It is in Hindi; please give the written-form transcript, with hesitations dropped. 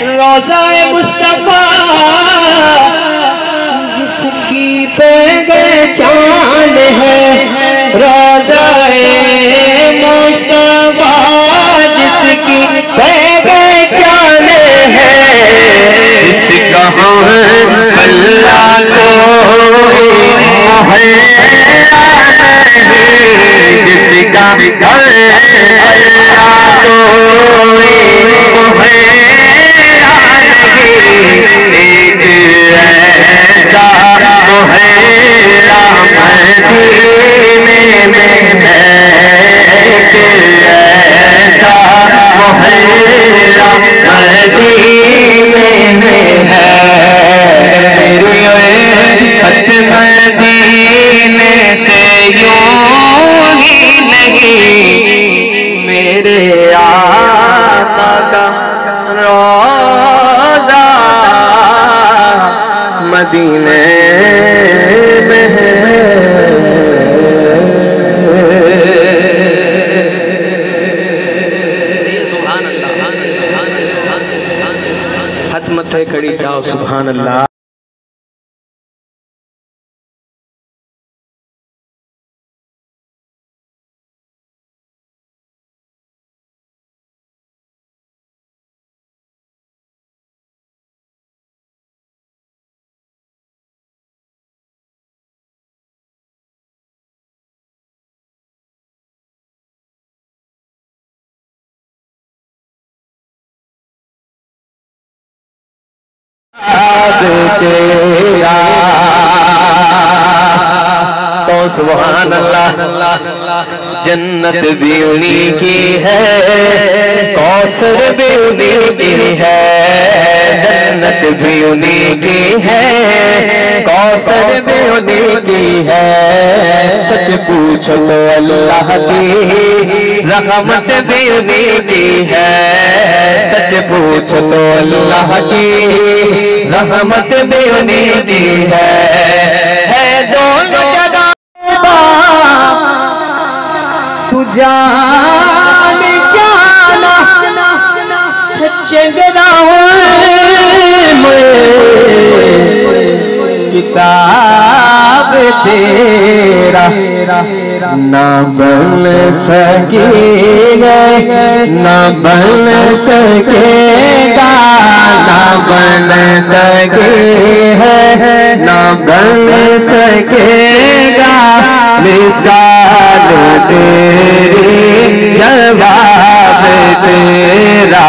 रोज़ाए मुस्तफा जिसकी पहचान है, रोज़ाए मुस्तफा जिसकी पहचान है, जिसका अल्लाह को जिसका अल्लाह को एक ऐसा मदीने में है, एक ऐसा मदीने में है। मदीने से यूं ही नहीं, मेरे आका का रोज़ा मदीने में है। सुभान अल्लाह, हाथ मथे खड़ी जाओ, सुभान अल्लाह। तेरा तो सुभान अल्लाह। जन्नत भी उन्हीं की है, कौसर भी उन्हीं की है, जन्नत भी उन्हीं की है, कौसर भी उन्हीं की है। सच पूछो तो अल्लाह की रहमत भी उन्हीं की है, सच पूछो तो अल्लाह की रहमत भी उन्हीं की है दोनों जगह। तू जान जाना चंगदा किताब तेरा ना बन सकेगा, ना बन सकेगा, ना बन सके है, ना बन सकेगा मिसाल तेरी, जवाब तेरा।